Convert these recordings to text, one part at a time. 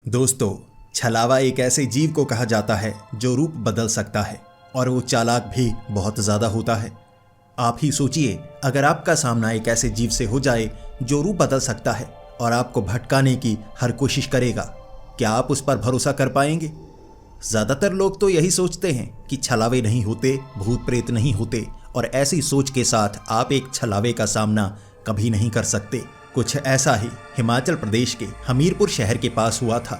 दोस्तों, छलावा एक ऐसे जीव को कहा जाता है जो रूप बदल सकता है और वो चालाक भी बहुत ज़्यादा होता है। आप ही सोचिए, अगर आपका सामना एक ऐसे जीव से हो जाए जो रूप बदल सकता है और आपको भटकाने की हर कोशिश करेगा, क्या आप उस पर भरोसा कर पाएंगे? ज़्यादातर लोग तो यही सोचते हैं कि छलावे नहीं होते, भूत प्रेत नहीं होते, और ऐसी सोच के साथ आप एक छलावे का सामना कभी नहीं कर सकते। कुछ ऐसा ही हिमाचल प्रदेश के हमीरपुर शहर के पास हुआ था।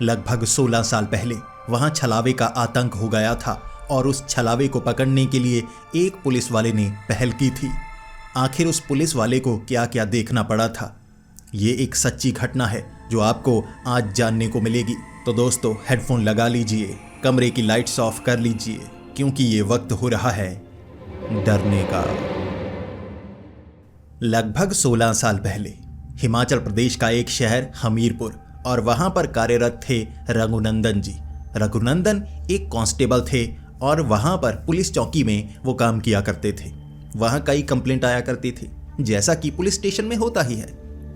लगभग 16 साल पहले वहां छलावे का आतंक हो गया था और उस छलावे को पकड़ने के लिए एक पुलिस वाले ने पहल की थी। आखिर उस पुलिस वाले को क्या क्या देखना पड़ा था, ये एक सच्ची घटना है जो आपको आज जानने को मिलेगी। तो दोस्तों, हेडफोन लगा लीजिए, कमरे की लाइट्स ऑफ कर लीजिए, क्योंकि ये वक्त हो रहा है डरने का। लगभग 16 साल पहले हिमाचल प्रदेश का एक शहर हमीरपुर, और वहां पर कार्यरत थे रघुनंदन जी। रघुनंदन एक कांस्टेबल थे और वहां पर पुलिस चौकी में वो काम किया करते थे। वहां कई कंप्लेंट आया करती थी, जैसा कि पुलिस स्टेशन में होता ही है।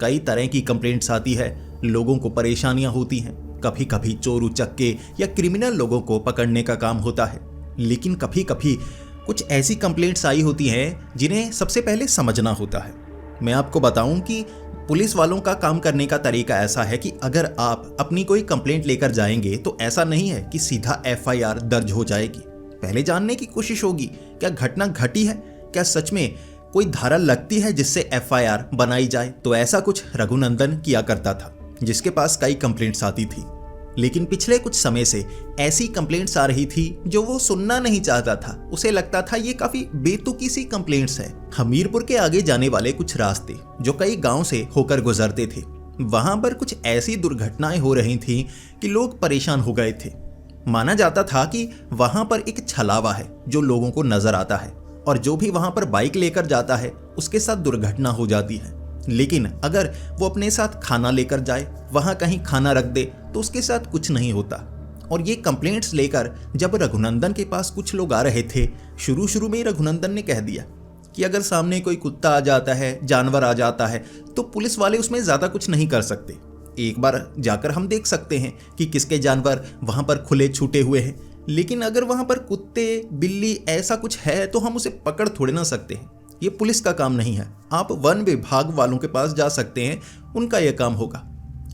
कई तरह की कंप्लेंट्स आती है, लोगों को परेशानियां होती हैं। कभी कभी चोर उचक्के या क्रिमिनल लोगों को पकड़ने का काम होता है, लेकिन कभी कभी कुछ ऐसी कंप्लेंट्स आई होती हैं जिन्हें सबसे पहले समझना होता है। मैं आपको बताऊं कि पुलिस वालों का काम करने का तरीका ऐसा है कि अगर आप अपनी कोई कंप्लेंट लेकर जाएंगे तो ऐसा नहीं है कि सीधा एफआईआर दर्ज हो जाएगी। पहले जानने की कोशिश होगी क्या घटना घटी है, क्या सच में कोई धारा लगती है जिससे एफआईआर बनाई जाए। तो ऐसा कुछ रघुनंदन किया करता था, जिसके पास कई कंप्लेंट्स आती थी। लेकिन पिछले कुछ समय से ऐसी कंप्लेंट्स आ रही थी जो वो सुनना नहीं चाहता था। उसे लगता था ये काफी बेतुकी सी कंप्लेंट्स है। हमीरपुर के आगे जाने वाले कुछ रास्ते जो कई गांव से होकर गुजरते थे, वहां पर कुछ ऐसी दुर्घटनाएं हो रही थी कि लोग परेशान हो गए थे। माना जाता था कि वहां पर एक छलावा है जो लोगों को नजर आता है, और जो भी वहां पर बाइक लेकर जाता है उसके साथ दुर्घटना हो जाती है। लेकिन अगर वो अपने साथ खाना लेकर जाए, वहां कहीं खाना रख दे, तो उसके साथ कुछ नहीं होता। और ये कंप्लेंट्स लेकर जब रघुनंदन के पास कुछ लोग आ रहे थे, शुरू में ही रघुनंदन ने कह दिया कि अगर सामने कोई कुत्ता आ जाता है, जानवर आ जाता है, तो पुलिस वाले उसमें ज्यादा कुछ नहीं कर सकते। एक बार जाकर हम देख सकते हैं कि किसके जानवर वहां पर खुले छूटे हुए हैं, लेकिन अगर वहां पर कुत्ते, बिल्ली ऐसा कुछ है तो हम उसे पकड़ थोड़े ना सकते हैं। ये पुलिस का काम नहीं है। आप वन विभाग वालों के पास जा सकते हैं, उनका यह काम होगा।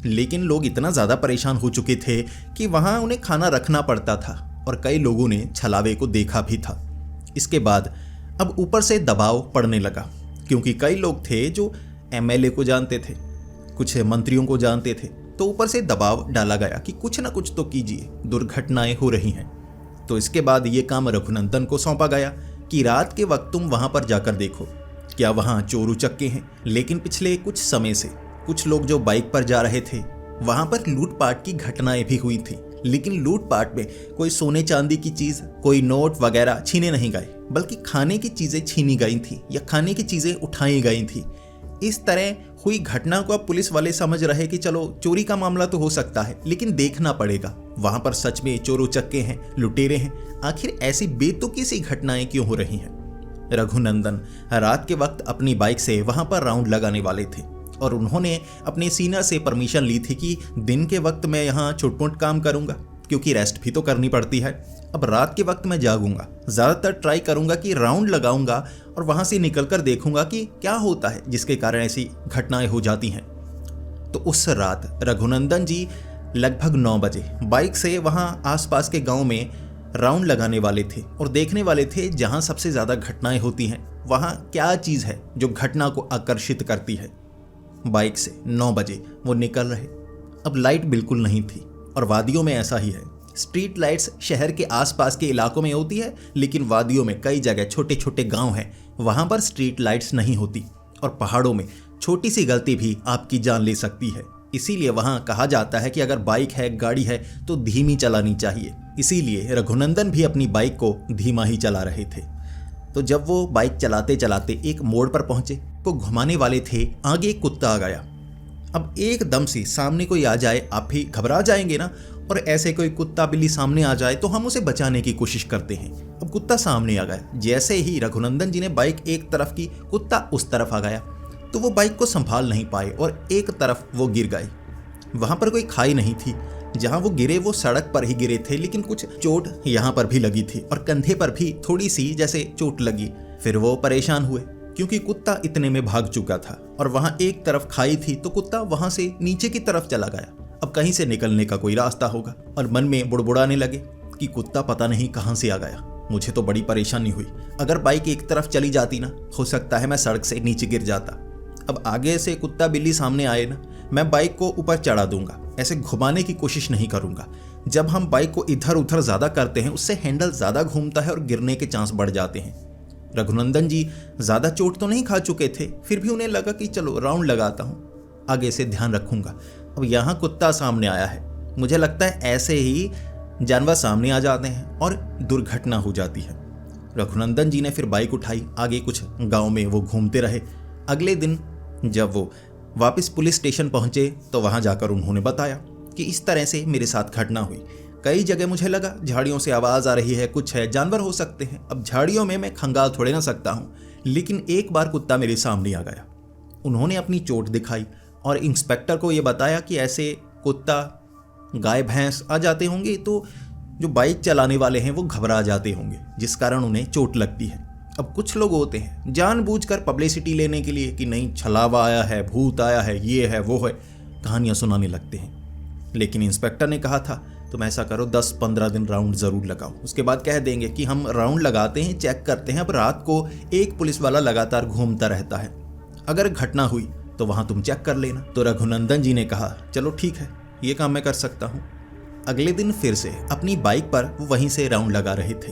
लेकिन लोग इतना ज़्यादा परेशान हो चुके थे कि वहाँ उन्हें खाना रखना पड़ता था, और कई लोगों ने छलावे को देखा भी था। इसके बाद अब ऊपर से दबाव पड़ने लगा, क्योंकि कई लोग थे जो एमएलए को जानते थे, कुछ मंत्रियों को जानते थे। तो ऊपर से दबाव डाला गया कि कुछ ना कुछ तो कीजिए, दुर्घटनाएं हो रही हैं। तो इसके बाद ये काम रघुनंदन को सौंपा गया कि रात के वक्त तुम वहां पर जाकर देखो क्या वहां चोर उचक्के हैं। लेकिन पिछले कुछ समय से कुछ लोग जो बाइक पर जा रहे थे, वहां पर लूटपाट की घटनाएं भी हुई थी। लेकिन लूटपाट में कोई सोने चांदी की चीज, कोई नोट वगैरह छीने नहीं गए, बल्कि खाने की चीजें छीनी गई थी या खाने की चीजें उठाई गई थी। इस तरह हुई घटना को अब पुलिस वाले समझ रहे कि चलो चोरी का मामला तो हो सकता है, लेकिन देखना पड़ेगा वहां पर सच में चोर उचक्के हैं, लुटेरे हैं। आखिर ऐसी बेतुकी सी घटनाएं क्यों हो रही हैं? रघुनंदन रात के वक्त अपनी बाइक से वहां पर राउंड लगाने वाले थे, और उन्होंने अपने सीनियर से परमिशन ली थी कि दिन के वक्त मैं यहाँ छोट-मोट काम करूंगा, क्योंकि रेस्ट भी तो करनी पड़ती है। अब रात के वक्त मैं जागूंगा, ज़्यादातर ट्राई करूंगा कि राउंड लगाऊंगा और वहां से निकलकर देखूंगा कि क्या होता है जिसके कारण ऐसी घटनाएं हो जाती हैं। तो उस रात रघुनंदन जी लगभग 9 बजे बाइक से वहां आसपास के गांव में राउंड लगाने वाले थे और देखने वाले थे जहां सबसे ज़्यादा घटनाएं होती हैं, वहां क्या चीज़ है जो घटना को आकर्षित करती है। बाइक से 9 बजे वो निकल रहे। अब लाइट बिल्कुल नहीं थी, और वादियों में ऐसा ही है। स्ट्रीट लाइट्स शहर के आसपास के इलाकों में होती है, लेकिन वादियों में कई जगह छोटे छोटे गांव हैं, वहां पर स्ट्रीट लाइट्स नहीं होती। और पहाड़ों में छोटी सी गलती भी आपकी जान ले सकती है। इसीलिए वहां कहा जाता है कि अगर बाइक है, गाड़ी है, तो धीमी चलानी चाहिए। इसीलिए रघुनंदन भी अपनी बाइक को धीमा ही चला रहे थे। तो जब वो बाइक चलाते चलाते एक मोड़ पर पहुंचे, को घुमाने वाले थे, आगे एक कुत्ता आ गया। अब एकदम से सामने कोई आ जाए, आप भी घबरा जाएंगे ना, और ऐसे कोई कुत्ता बिल्ली सामने आ जाए तो हम उसे बचाने की कोशिश करते हैं। अब कुत्ता सामने आ गया, जैसे ही रघुनंदन जी ने बाइक एक तरफ की, कुत्ता उस तरफ आ गया, तो वो बाइक को संभाल नहीं पाए और एक तरफ वो गिर गए। वहां पर कोई खाई नहीं थी, जहां वो गिरे वो सड़क पर ही गिरे थे, लेकिन कुछ चोट यहाँ पर भी लगी थी और कंधे पर भी थोड़ी सी जैसे चोट लगी। फिर वो परेशान हुए क्योंकि कुत्ता इतने में भाग चुका था और वहां एक तरफ खाई थी तो कुत्ता वहां से नीचे की तरफ चला गया। अब कहीं से निकलने का कोई रास्ता होगा, और मन में बुड़बुड़ाने लगे कि कुत्ता पता नहीं कहां से आ गया। मुझे तो बड़ी परेशानी हुई। अगर बाइक एक तरफ चली जाती ना, हो सकता है मैं सड़क से नीचे गिर जाता। अब आगे से कुत्ता बिल्ली सामने आए ना, मैं बाइक को ऊपर चढ़ा दूंगा, ऐसे घुमाने की कोशिश नहीं करूंगा। जब हम बाइक को इधर उधर ज्यादा करते हैं उससे हैंडल ज्यादा घूमता है और गिरने के चांस बढ़ जाते हैं। रघुनंदन जी ज्यादा चोट तो नहीं खा चुके थे, फिर भी उन्हें लगा कि चलो राउंड लगाता हूँ, आगे से ध्यान रखूंगा। अब यहाँ कुत्ता सामने आया है। मुझे लगता है ऐसे ही जानवर सामने आ जाते हैं और दुर्घटना हो जाती है। रघुनंदन जी ने फिर बाइक उठाई, आगे कुछ गांव में वो घूमते रहे। अगले दिन जब वो वापस पुलिस स्टेशन पहुंचे तो वहां जाकर उन्होंने बताया कि इस तरह से मेरे साथ घटना हुई। कई जगह मुझे लगा झाड़ियों से आवाज आ रही है, कुछ है, जानवर हो सकते हैं। अब झाड़ियों में मैं खंगाल थोड़े ना सकता हूं, लेकिन एक बार कुत्ता मेरे सामने आ गया। उन्होंने अपनी चोट दिखाई और इंस्पेक्टर को यह बताया कि ऐसे कुत्ता, गाय, भैंस आ जाते होंगे तो जो बाइक चलाने वाले हैं वो घबरा जाते होंगे, जिस कारण उन्हें चोट लगती है। अब कुछ लोग होते हैं जानबूझकर पब्लिसिटी लेने के लिए कि नहीं छलावा आया है, भूत आया है, ये है वो है, कहानियां सुनाने लगते हैं। लेकिन इंस्पेक्टर ने कहा था तुम ऐसा करो 10-15 दिन राउंड जरूर लगाओ, उसके बाद कह देंगे कि हम राउंड लगाते हैं, चेक करते हैं। अब रात को एक पुलिस वाला लगातार घूमता रहता है, अगर घटना हुई तो वहां तुम चेक कर लेना। तो रघुनंदन जी ने कहा चलो ठीक है, ये काम मैं कर सकता हूँ। अगले दिन फिर से अपनी बाइक पर वो वहीं से राउंड लगा रहे थे।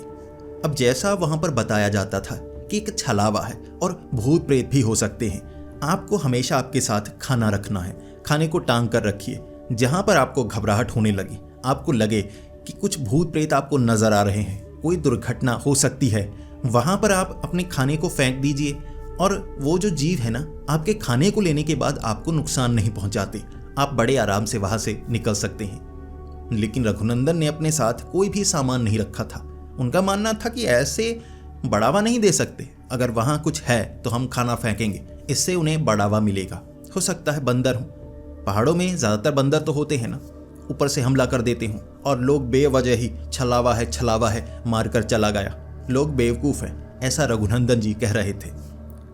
अब जैसा वहां पर बताया जाता था कि एक छलावा है और भूत प्रेत भी हो सकते हैं, आपको हमेशा आपके साथ खाना रखना है। खाने को टांग कर रखिए। जहां पर आपको घबराहट होने लगी, आपको लगे कि कुछ भूत प्रेत आपको नजर आ रहे हैं, कोई दुर्घटना हो सकती है, वहां पर आप अपने खाने को फेंक दीजिए और वो जो जीव है ना, आपके खाने को लेने के बाद आपको नुकसान नहीं पहुंचाते, आप बड़े आराम से वहां से निकल सकते हैं। लेकिन रघुनंदन ने अपने साथ कोई भी सामान नहीं रखा था। उनका मानना था कि ऐसे बढ़ावा नहीं दे सकते, अगर वहां कुछ है तो हम खाना फेंकेंगे, इससे उन्हें बढ़ावा मिलेगा। हो सकता है बंदर हो, पहाड़ों में ज्यादातर बंदर तो होते हैं ना, ऊपर से हमला कर देते हों और लोग बेवजह ही छलावा है मारकर चला गया। लोग बेवकूफ हैं, ऐसा रघुनंदन जी कह रहे थे।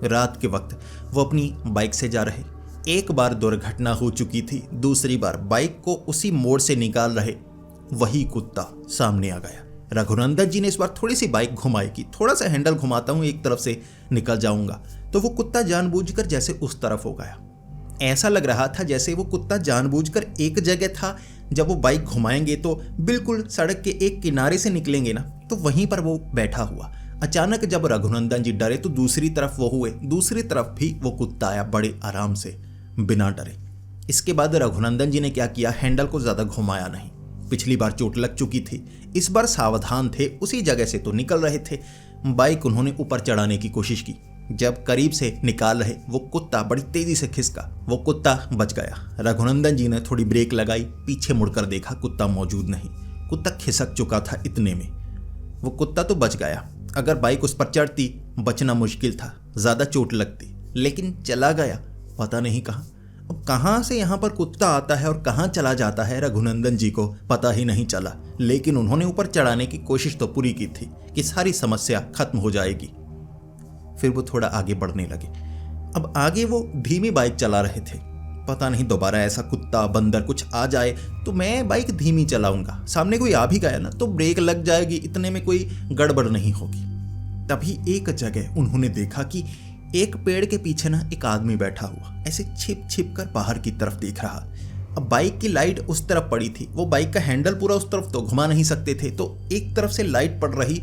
रात के वक्त वो अपनी बाइक से जा रहे, एक बार दुर्घटना हो चुकी थी, दूसरी बार बाइक को उसी मोड़ से निकाल रहे, वही कुत्ता सामने आ गया। रघुनंदन जी ने इस बार थोड़ी सी बाइक घुमाई कि थोड़ा सा हैंडल घुमाता हूं, एक तरफ से निकल जाऊंगा, तो वो कुत्ता जानबूझकर जैसे उस तरफ हो गया। ऐसा लग रहा था जैसे वो कुत्ता जानबूझकर एक जगह था, जब वो बाइक घुमाएंगे तो बिल्कुल सड़क के एक किनारे से निकलेंगे ना, तो वहीं पर वो बैठा हुआ। अचानक जब रघुनंदन जी डरे तो दूसरी तरफ वो हुए, दूसरी तरफ भी वो कुत्ता आया बड़े आराम से, बिना डरे। इसके बाद रघुनंदन जी ने क्या किया, हैंडल को ज्यादा घुमाया नहीं। पिछली बार चोट लग चुकी थी, इस बार सावधान थे, उसी जगह से तो निकल रहे थे। बाइक उन्होंने ऊपर चढ़ाने की कोशिश की, जब करीब से निकाल रहे वो कुत्ता बड़ी तेजी से खिसका, वो कुत्ता बच गया। रघुनंदन जी ने थोड़ी ब्रेक लगाई, पीछे मुड़कर देखा, कुत्ता मौजूद नहीं, कुत्ता खिसक चुका था इतने में। वो कुत्ता तो बच गया, अगर बाइक उस पर चढ़ती बचना मुश्किल था, ज्यादा चोट लगती, लेकिन चला गया पता नहीं कहां। अब कहां से यहां पर कुत्ता आता है और कहां चला जाता है, रघुनंदन जी को पता ही नहीं चला। लेकिन उन्होंने ऊपर चढ़ाने की कोशिश तो पूरी की थी कि सारी समस्या खत्म हो जाएगी। फिर वो थोड़ा आगे बढ़ने लगे। अब आगे वो धीमी बाइक चला रहे थे, पता नहीं दोबारा ऐसा कुत्ता बंदर कुछ आ जाए तो मैं बाइक धीमी चलाऊंगा, सामने कोई आ भी गया ना तो ब्रेक लग जाएगी, इतने में कोई गड़बड़ नहीं होगी। तभी एक जगह उन्होंने देखा कि एक पेड़ के पीछे ना एक आदमी बैठा हुआ, ऐसे छिप छिप कर बाहर की तरफ देख रहा। अब बाइक की लाइट उस तरफ पड़ी थी, वो बाइक का हैंडल पूरा उस तरफ तो घुमा नहीं सकते थे, तो एक तरफ से लाइट पड़ रही।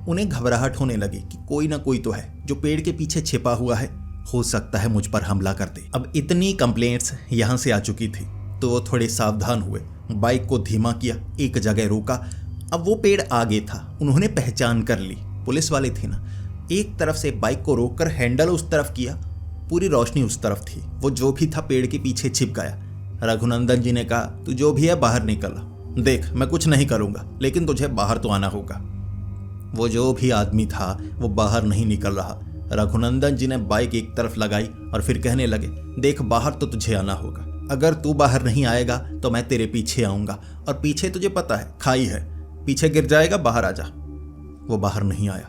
उन्हें घबराहट होने लगी कि कोई ना कोई तो है जो पेड़ के पीछे छिपा हुआ है, हो सकता है मुझ पर हमला कर दे। अब इतनी कंप्लेंट्स यहाँ से आ चुकी थी तो वो थोड़े सावधान हुए, बाइक को धीमा किया, एक जगह रोका। अब वो पेड़ आगे था, उन्होंने पहचान कर ली, पुलिस वाले थे ना। एक तरफ से बाइक को रोककर हैंडल उस तरफ किया, पूरी रोशनी उस तरफ थी, वो जो भी था पेड़ के पीछे छिप गया। रघुनंदन जी ने कहा तू जो भी है बाहर निकल, देख मैं कुछ नहीं करूंगा, लेकिन तुझे बाहर तो आना होगा। वो जो भी आदमी था वो बाहर नहीं निकल रहा। रघुनंदन जी ने बाइक एक तरफ लगाई और फिर कहने लगे देख बाहर तो तुझे आना होगा, अगर तू बाहर नहीं आएगा तो मैं तेरे पीछे आऊँगा, और पीछे तुझे पता है खाई है, पीछे गिर जाएगा, बाहर आ जा। वो बाहर नहीं आया।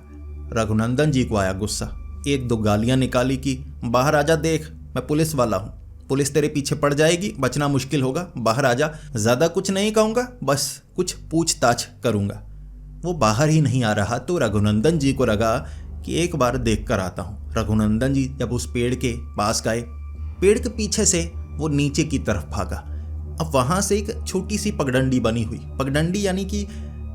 रघुनंदन जी को आया गुस्सा, एक दो गालियाँ निकाली कि बाहर आ जा, देख मैं पुलिस वाला हूँ, पुलिस तेरे पीछे पड़ जाएगी, बचना मुश्किल होगा, बाहर आ जा। ज़्यादा कुछ नहीं कहूँगा, बस कुछ पूछताछ करूँगा। वो बाहर ही नहीं आ रहा तो रघुनंदन जी को लगा कि एक बार देख कर आता हूँ। रघुनंदन जी जब उस पेड़ के पास गए, पेड़ के पीछे से वो नीचे की तरफ भागा। अब वहाँ से एक छोटी सी पगडंडी बनी हुई, पगडंडी यानी कि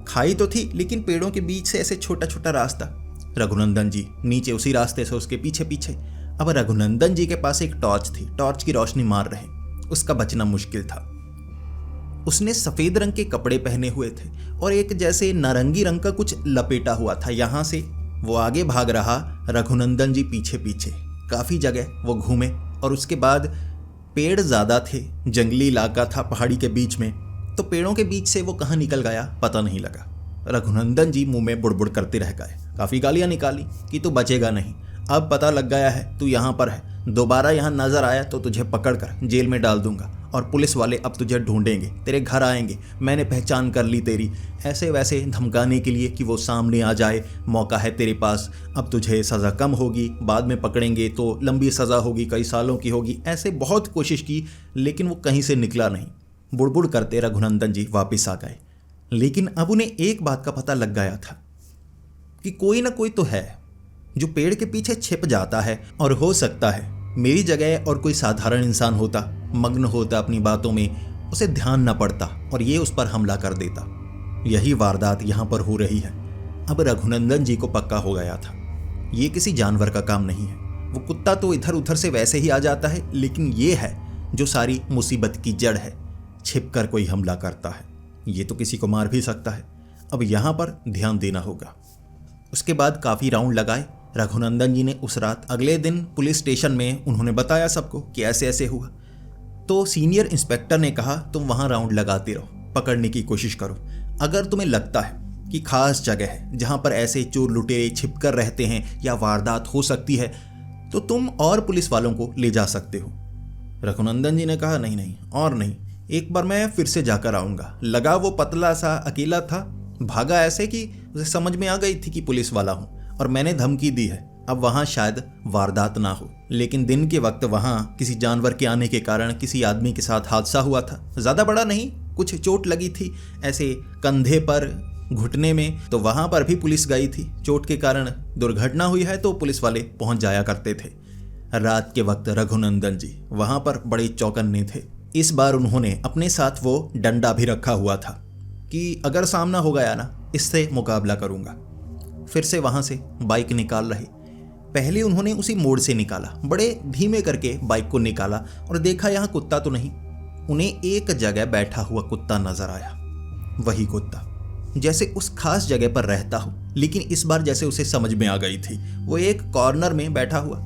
खाई तो थी लेकिन पेड़ों के बीच से ऐसे छोटा छोटा रास्ता। रघुनंदन जी नीचे उसी रास्ते से उसके पीछे पीछे। अब रघुनंदन जी के पास एक टॉर्च थी, टॉर्च की रोशनी मार रहे, उसका बचना मुश्किल था। उसने सफेद रंग के कपड़े पहने हुए थे और एक जैसे नारंगी रंग का कुछ लपेटा हुआ था। यहाँ से वो आगे भाग रहा, रघुनंदन जी पीछे पीछे। काफी जगह वो घूमे और उसके बाद पेड़ ज्यादा थे, जंगली इलाका था पहाड़ी के बीच में, तो पेड़ों के बीच से वो कहाँ निकल गया पता नहीं लगा। रघुनंदन जी मुंह में बुड़बुड़ करते रह गए, काफी गालियां निकाली कि तू बचेगा नहीं, अब पता लग गया है तू यहाँ पर है, दोबारा यहाँ नजर आया तो तुझे पकड़कर जेल में डाल दूंगा और पुलिस वाले अब तुझे ढूंढेंगे, तेरे घर आएंगे, मैंने पहचान कर ली तेरी, ऐसे वैसे धमकाने के लिए कि वो सामने आ जाए, मौका है तेरे पास, अब तुझे सज़ा कम होगी, बाद में पकड़ेंगे तो लंबी सज़ा होगी, कई सालों की होगी। ऐसे बहुत कोशिश की लेकिन वो कहीं से निकला नहीं। बुड़बुड़ करते रघुनंदन जी वापस आ गए। लेकिन अब उन्हें एक बात का पता लग गया था कि कोई ना कोई तो है जो पेड़ के पीछे छिप जाता है, और हो सकता है मेरी जगह और कोई साधारण इंसान होता, मग्न होता अपनी बातों में, उसे ध्यान न पड़ता और ये उस पर हमला कर देता। यही वारदात यहाँ पर हो रही है। अब रघुनंदन जी को पक्का हो गया था ये किसी जानवर का काम नहीं है। वो कुत्ता तो इधर उधर से वैसे ही आ जाता है, लेकिन ये है जो सारी मुसीबत की जड़ है, छिप कर कोई हमला करता है। ये तो किसी को मार भी सकता है। अब यहाँ पर ध्यान देना होगा। उसके बाद काफ़ी राउंड लगाए रघुनंदन जी ने उस रात। अगले दिन पुलिस स्टेशन में उन्होंने बताया सबको कि ऐसे ऐसे हुआ। तो सीनियर इंस्पेक्टर ने कहा तुम वहाँ राउंड लगाते रहो, पकड़ने की कोशिश करो। अगर तुम्हें लगता है कि खास जगह है जहाँ पर ऐसे चोर लुटेरे छिपकर रहते हैं या वारदात हो सकती है, तो तुम और पुलिस वालों को ले जा सकते हो। रघुनंदन जी ने कहा नहीं नहीं और नहीं, एक बार मैं फिर से जाकर आऊँगा। लगा वो पतला सा अकेला था, भागा ऐसे कि उसे समझ में आ गई थी कि पुलिस वाला हूँ और मैंने धमकी दी है, अब वहाँ शायद वारदात ना हो। लेकिन दिन के वक्त वहाँ किसी जानवर के आने के कारण किसी आदमी के साथ हादसा हुआ था। ज़्यादा बड़ा नहीं, कुछ चोट लगी थी ऐसे कंधे पर, घुटने में, तो वहाँ पर भी पुलिस गई थी। चोट के कारण दुर्घटना हुई है तो पुलिस वाले पहुँच जाया करते थे। रात के वक्त रघुनंदन जी वहाँ पर बड़े चौकन्ने थे। इस बार उन्होंने अपने साथ वो डंडा भी रखा हुआ था कि अगर सामना हो गया ना, इससे मुकाबला करूँगा। फिर से वहाँ से बाइक निकाल रहे। पहले उन्होंने उसी मोड़ से निकाला, बड़े धीमे करके बाइक को निकाला और देखा यहाँ कुत्ता तो नहीं। उन्हें एक जगह बैठा हुआ कुत्ता नजर आया, वही कुत्ता जैसे उस खास जगह पर रहता हो, लेकिन इस बार जैसे उसे समझ में आ गई थी। वो एक कॉर्नर में बैठा हुआ।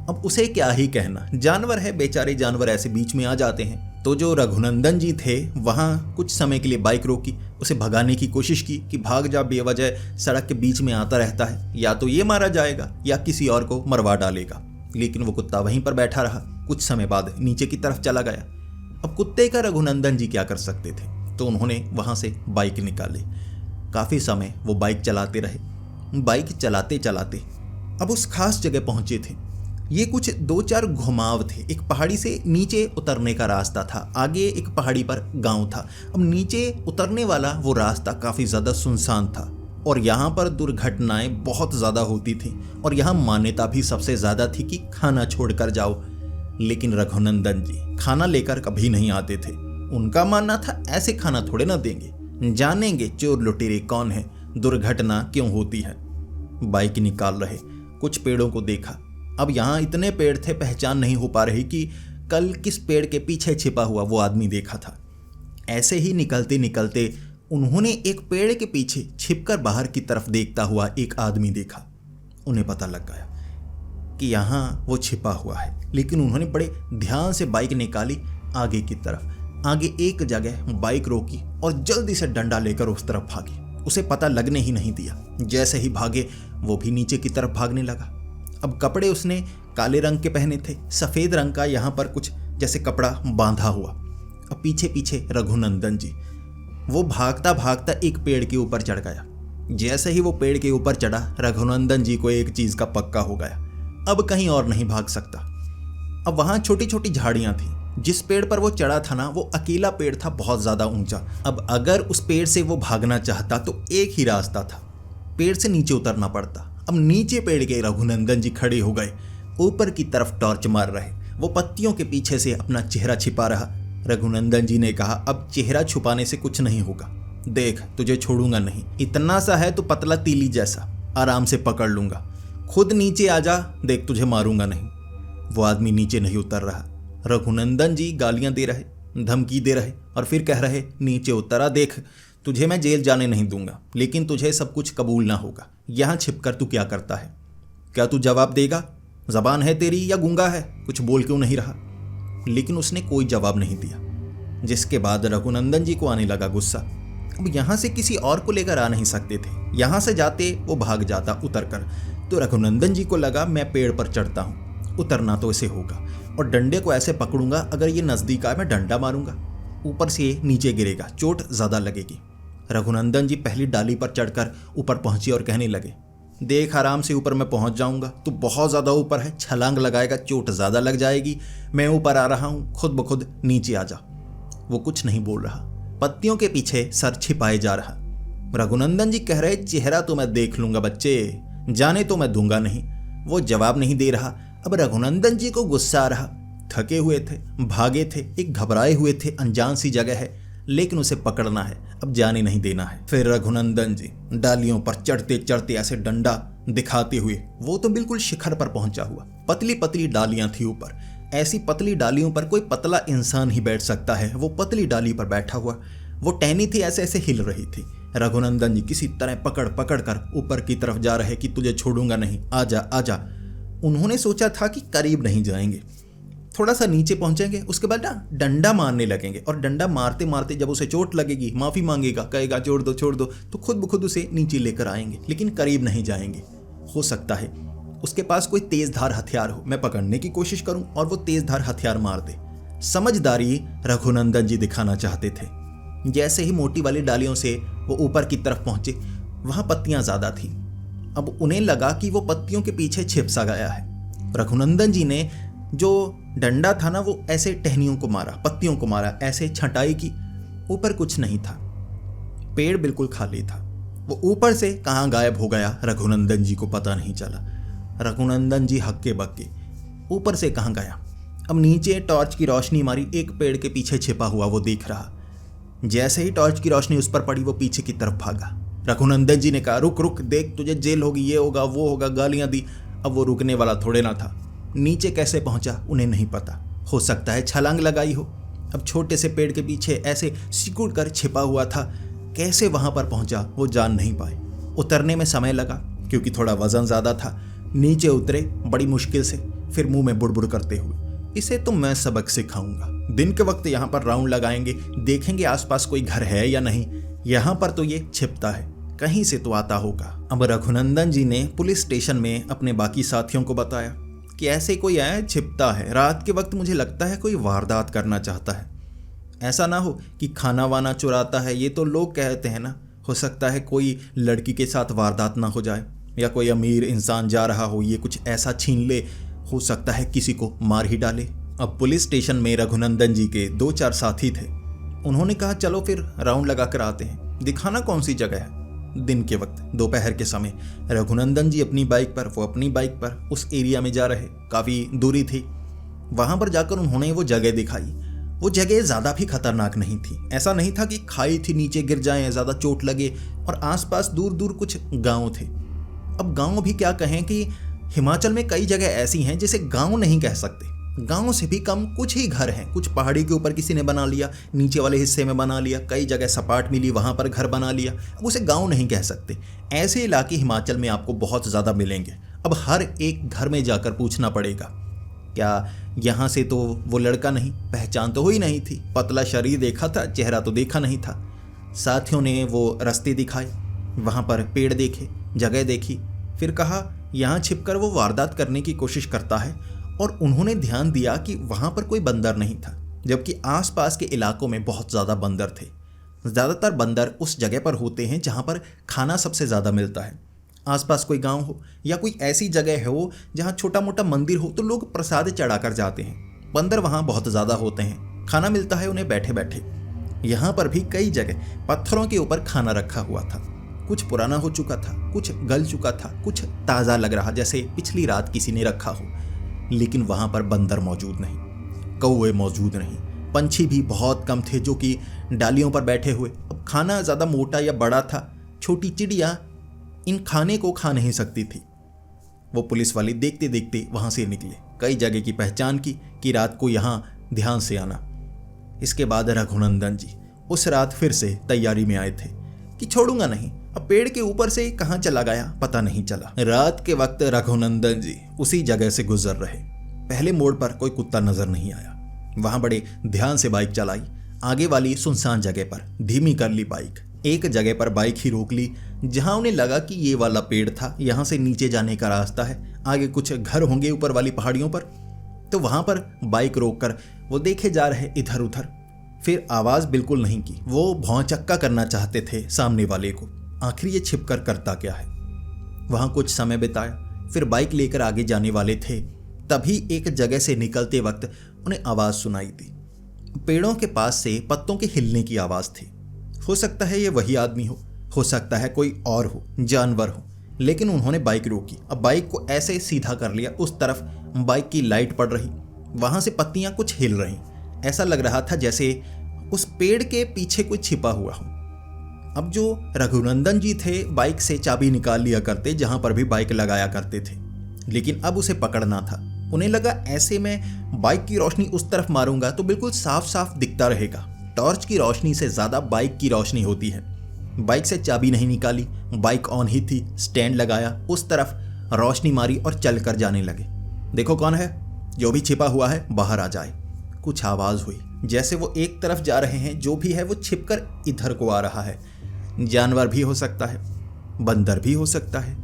अब उसे क्या ही कहना, जानवर है, बेचारे जानवर ऐसे बीच में आ जाते हैं। तो जो रघुनंदन जी थे वहाँ कुछ समय के लिए बाइक रोकी, उसे भगाने की कोशिश की कि भाग जा, बेवजह सड़क के बीच में आता रहता है, या तो ये मारा जाएगा या किसी और को मरवा डालेगा। लेकिन वो कुत्ता वहीं पर बैठा रहा। कुछ समय बाद नीचे की तरफ चला गया। अब कुत्ते का रघुनंदन जी क्या कर सकते थे, तो उन्होंने वहाँ से बाइक निकाली। काफ़ी समय वो बाइक चलाते रहे। बाइक चलाते चलाते अब उस खास जगह पहुँचे थे। ये कुछ 2-4 घुमाव थे। एक पहाड़ी से नीचे उतरने का रास्ता था, आगे एक पहाड़ी पर गांव था। अब नीचे उतरने वाला वो रास्ता काफ़ी ज़्यादा सुनसान था और यहाँ पर दुर्घटनाएं बहुत ज़्यादा होती थी और यहाँ मान्यता भी सबसे ज़्यादा थी कि खाना छोड़कर जाओ। लेकिन रघुनंदन जी खाना लेकर कभी नहीं आते थे। उनका मानना था ऐसे खाना थोड़े ना देंगे, जानेंगे चोर लुटेरे कौन है, दुर्घटना क्यों होती है। बाइक निकाल रहे, कुछ पेड़ों को देखा। अब यहाँ इतने पेड़ थे, पहचान नहीं हो पा रही कि कल किस पेड़ के पीछे छिपा हुआ वो आदमी देखा था। ऐसे ही निकलते निकलते उन्होंने एक पेड़ के पीछे छिपकर बाहर की तरफ देखता हुआ एक आदमी देखा। उन्हें पता लग गया कि यहाँ वो छिपा हुआ है, लेकिन उन्होंने बड़े ध्यान से बाइक निकाली आगे की तरफ। आगे एक जगह बाइक रोकी और जल्दी से डंडा लेकर उस तरफ भागे। उसे पता लगने ही नहीं दिया। जैसे ही भागे वो भी नीचे की तरफ भागने लगा। अब कपड़े उसने काले रंग के पहने थे, सफ़ेद रंग का यहाँ पर कुछ जैसे कपड़ा बांधा हुआ। अब पीछे पीछे रघुनंदन जी। वो भागता भागता एक पेड़ के ऊपर चढ़ गया। जैसे ही वो पेड़ के ऊपर चढ़ा, रघुनंदन जी को एक चीज का पक्का हो गया, अब कहीं और नहीं भाग सकता। अब वहां छोटी छोटी झाड़ियां थी। जिस पेड़ पर वो चढ़ा था ना, वो अकेला पेड़ था, बहुत ज्यादा ऊंचा। अब अगर उस पेड़ से वो भागना चाहता तो एक ही रास्ता था, पेड़ से नीचे उतरना पड़ता। अब नीचे पेड़ के रघुनंदन जी खड़े हो गए, ऊपर की तरफ टॉर्च मार रहे। वो पत्तियों के पीछे से अपना चेहरा छिपा रहा। रघुनंदन जी ने कहा, अब चेहरा छुपाने से कुछ नहीं होगा, देख तुझे छोड़ूंगा नहीं। इतना सा है तो पतला तीली जैसा, आराम से पकड़ लूंगा। खुद नीचे आ जा, देख तुझे मारूंगा नहीं। वो आदमी नीचे नहीं उतर रहा। रघुनंदन जी गालियां दे रहे, धमकी दे रहे और फिर कह रहे, नीचे उतरा, देख तुझे मैं जेल जाने नहीं दूंगा, लेकिन तुझे सब कुछ कबूल ना होगा। यहां छिपकर तू क्या करता है? क्या तू जवाब देगा? जबान है तेरी या गूंगा है? कुछ बोल क्यों नहीं रहा? लेकिन उसने कोई जवाब नहीं दिया, जिसके बाद रघुनंदन जी को आने लगा गुस्सा। अब यहां से किसी और को लेकर आ नहीं सकते थे। यहां से जाते वो भाग जाता उतरकर। तो रघुनंदन जी को लगा, मैं पेड़ पर चढ़ता हूं, उतरना तो ऐसे होगा और डंडे को ऐसे पकड़ूंगा, अगर ये नजदीक आए मैं डंडा मारूंगा, ऊपर से नीचे गिरेगा, चोट ज्यादा लगेगी। रघुनंदन जी पहली डाली पर चढ़कर ऊपर पहुंचे और कहने लगे, देख आराम से ऊपर मैं पहुंच जाऊंगा, तू बहुत ज्यादा ऊपर है, छलांग लगाएगा, चोट ज्यादा लग जाएगी। मैं ऊपर आ रहा हूं, खुद ब खुद नीचे आ जा। वो कुछ नहीं बोल रहा, पत्तियों के पीछे सर छिपाए जा रहा। रघुनंदन जी कह रहे, चेहरा तो मैं देख लूंगा बच्चे, जाने तो मैं दूंगा नहीं। वो जवाब नहीं दे रहा। अब रघुनंदन जी को गुस्सा आ रहा। थके हुए थे, भागे थे, एक घबराए हुए थे, अनजान सी जगह है, लेकिन उसे पकड़ना है, अब जाने नहीं देना है। फिर रघुनंदन जी डालियों पर चढ़ते चढ़ते ऐसे डंडा दिखाते हुए, वो तो बिल्कुल शिखर पर पहुंचा हुआ। पतली पतली डालियां थी ऊपर, ऐसी पतली डालियों पर कोई पतला इंसान ही बैठ सकता है। वो पतली डाली पर बैठा हुआ, वो टहनी थी ऐसे ऐसे हिल रही थी। रघुनंदन जी किसी तरह पकड़ पकड़ कर ऊपर की तरफ जा रहे कि तुझे छोड़ूंगा नहीं, आजा आजा। उन्होंने सोचा था कि करीब नहीं जाएंगे, थोड़ा सा नीचे पहुंचेंगे, उसके बाद ना डंडा मारने लगेंगे, और डंडा मारते मारते जब उसे चोट लगेगी, माफी मांगेगा, कहेगा छोड़ दो, तो खुद ब खुद उसे नीचे लेकर आएंगे, लेकिन करीब नहीं जाएंगे। हो सकता है उसके पास कोई तेज धार हथियार हो, मैं पकड़ने की कोशिश करूं और वो तेज धार हथियार मार दे। समझदारी रघुनंदन जी दिखाना चाहते थे। जैसे ही मोटी वाली डालियों से वो ऊपर की तरफ पहुंचे, वहां पत्तियां ज्यादा थी। अब उन्हें लगा कि वो पत्तियों के पीछे छिप सा गया है। रघुनंदन जी ने जो डंडा था ना, वो ऐसे टहनियों को मारा, पत्तियों को मारा, ऐसे छटाई की। ऊपर कुछ नहीं था, पेड़ बिल्कुल खाली था। वो ऊपर से कहां गायब हो गया, रघुनंदन जी को पता नहीं चला। रघुनंदन जी हक्के बक्के, ऊपर से कहां गया। अब नीचे टॉर्च की रोशनी मारी, एक पेड़ के पीछे छिपा हुआ वो दिख रहा। जैसे ही टॉर्च की रोशनी उस पर पड़ी, वो पीछे की तरफ भागा। रघुनंदन जी ने कहा, रुक रुक, देख तुझे जेल होगी, ये होगा वो होगा, गालियां दी। अब वो रुकने वाला थोड़े ना था। नीचे कैसे पहुंचा उन्हें नहीं पता, हो सकता है छलांग लगाई हो। अब छोटे से पेड़ के पीछे ऐसे सिकुड़ कर छिपा हुआ था, कैसे वहां पर पहुंचा वो जान नहीं पाए। उतरने में समय लगा क्योंकि थोड़ा वजन ज्यादा था। नीचे उतरे बड़ी मुश्किल से, फिर मुंह में बुड़बुड़ करते हुए, इसे तो मैं सबक सिखाऊंगा। दिन के वक्त यहाँ पर राउंड लगाएंगे, देखेंगे आसपास कोई घर है या नहीं। यहाँ पर तो ये छिपता है, कहीं से तो आता होगा। अब रघुनंदन जी ने पुलिस स्टेशन में अपने बाकी साथियों को बताया कि ऐसे कोई आया छिपता है, रात के वक्त मुझे लगता है कोई वारदात करना चाहता है। ऐसा ना हो कि खाना वाना चुराता है, ये तो लोग कहते हैं ना। हो सकता है कोई लड़की के साथ वारदात ना हो जाए, या कोई अमीर इंसान जा रहा हो, ये कुछ ऐसा छीन ले, हो सकता है किसी को मार ही डाले। अब पुलिस स्टेशन में रघुनंदन जी के 2-4 साथी थे। उन्होंने कहा चलो फिर राउंड लगा कर आते हैं, दिखाना कौन सी जगह है। दिन के वक्त, दोपहर के समय, रघुनंदन जी अपनी बाइक पर, वो अपनी बाइक पर उस एरिया में जा रहे। काफ़ी दूरी थी। वहाँ पर जाकर उन्होंने वो जगह दिखाई। वो जगह ज़्यादा भी खतरनाक नहीं थी। ऐसा नहीं था कि खाई थी, नीचे गिर जाएं, ज़्यादा चोट लगे, और आसपास दूर दूर कुछ गाँव थे। अब गाँव भी क्या कहें कि हिमाचल में कई जगह ऐसी हैं जिसे गाँव नहीं कह सकते। गाँव से भी कम कुछ ही घर हैं। कुछ पहाड़ी के ऊपर किसी ने बना लिया, नीचे वाले हिस्से में बना लिया, कई जगह सपाट मिली, वहाँ पर घर बना लिया। अब उसे गाँव नहीं कह सकते। ऐसे इलाके हिमाचल में आपको बहुत ज़्यादा मिलेंगे। अब हर एक घर में जाकर पूछना पड़ेगा, क्या यहाँ से तो वो लड़का नहीं, पहचान तो हुई नहीं थी, पतला शरीर देखा था, चेहरा तो देखा नहीं था। साथियों ने वो रास्ते दिखाए, वहाँ पर पेड़ देखे, जगह देखी, फिर कहा यहाँ छिपकर वो वारदात करने की कोशिश करता है और उन्होंने ध्यान दिया कि वहां पर कोई बंदर नहीं था, जबकि आसपास के इलाकों में बहुत ज़्यादा बंदर थे। ज़्यादातर बंदर उस जगह पर होते हैं जहां पर खाना सबसे ज़्यादा मिलता है। आसपास कोई गांव हो या कोई ऐसी जगह हो जहां छोटा मोटा मंदिर हो तो लोग प्रसाद चढ़ाकर जाते हैं। बंदर वहां बहुत ज़्यादा होते हैं, खाना मिलता है उन्हें बैठे बैठे। यहाँ पर भी कई जगह पत्थरों के ऊपर खाना रखा हुआ था। कुछ पुराना हो चुका था, कुछ गल चुका था, कुछ ताज़ा लग रहा जैसे पिछली रात किसी ने रखा हो। लेकिन वहाँ पर बंदर मौजूद नहीं, कौवे मौजूद नहीं, पंछी भी बहुत कम थे जो कि डालियों पर बैठे हुए। अब खाना ज़्यादा मोटा या बड़ा था, छोटी चिड़िया इन खाने को खा नहीं सकती थी। वो पुलिस वाले देखते देखते वहाँ से निकले, कई जगह की पहचान की कि रात को यहाँ ध्यान से आना। इसके बाद रघुनंदन जी उस रात फिर से तैयारी में आए थे कि छोड़ूंगा नहीं। अब पेड़ के ऊपर से कहाँ चला गया पता नहीं चला। रात के वक्त रघुनंदन जी उसी जगह से गुजर रहे। पहले मोड़ पर कोई कुत्ता नजर नहीं आया। वहां बड़े ध्यान से बाइक चलाई, आगे वाली सुनसान जगह पर धीमी कर ली बाइक। एक जगह पर बाइक ही रोक ली जहां उन्हें लगा कि ये वाला पेड़ था, यहां से नीचे जाने का रास्ता है, आगे कुछ घर होंगे ऊपर वाली पहाड़ियों पर। तो वहां पर बाइक रोककर वो देखे जा रहे इधर उधर। फिर आवाज बिल्कुल नहीं की। वो भौचक्का करना चाहते थे सामने वाले को, आखिर ये छिपकर करता क्या है। वहां कुछ समय बिताया, फिर बाइक लेकर आगे जाने वाले थे। तभी एक जगह से निकलते वक्त उन्हें आवाज सुनाई दी। पेड़ों के पास से पत्तों के हिलने की आवाज थी। हो सकता है ये वही आदमी हो सकता है कोई और हो, जानवर हो। लेकिन उन्होंने बाइक रोकी। अब बाइक को ऐसे सीधा कर लिया, उस तरफ बाइक की लाइट पड़ रही, वहां से पत्तियां कुछ हिल रही। ऐसा लग रहा था जैसे उस पेड़ के पीछे कोई छिपा हुआ हो। अब जो रघुनंदन जी थे बाइक से चाबी निकाल लिया करते जहां पर भी बाइक लगाया करते थे, लेकिन अब उसे पकड़ना था। उन्हें लगा ऐसे में बाइक की रोशनी उस तरफ मारूंगा तो बिल्कुल साफ साफ दिखता रहेगा। टॉर्च की रोशनी से ज्यादा बाइक की रोशनी होती है। बाइक से चाबी नहीं निकाली, बाइक ऑन ही थी, स्टैंड लगाया, उस तरफ रोशनी मारी और चलकर जाने लगे। देखो कौन है, जो भी छिपा हुआ है बाहर आ जाए। कुछ आवाज हुई, जैसे वो एक तरफ जा रहे हैं, जो भी है वो छिपकर इधर को आ रहा है। जानवर भी हो सकता है, बंदर भी हो सकता है,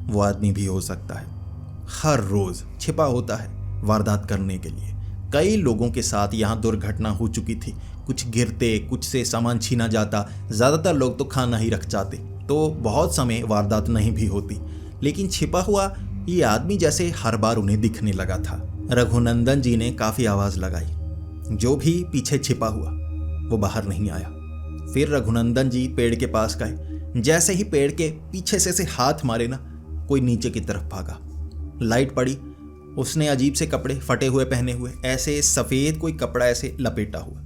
वो आदमी भी हो सकता है। हर रोज छिपा होता है वारदात करने के लिए। कई लोगों के साथ यहाँ दुर्घटना हो चुकी थी। कुछ गिरते, कुछ से सामान छीना जाता, ज्यादातर लोग तो खाना ही रख जाते, तो बहुत समय वारदात नहीं भी होती। लेकिन छिपा हुआ ये आदमी जैसे हर बार उन्हें दिखने लगा था। रघुनंदन जी ने काफी आवाज लगाई, जो भी पीछे छिपा हुआ वो बाहर नहीं आया। फिर रघुनंदन जी पेड़ के पास गए। जैसे ही पेड़ के पीछे से हाथ मारे ना, कोई नीचे की तरफ भागा। लाइट पड़ी, उसने अजीब से कपड़े फटे हुए पहने हुए, ऐसे सफेद कोई कपड़ा ऐसे लपेटा हुआ।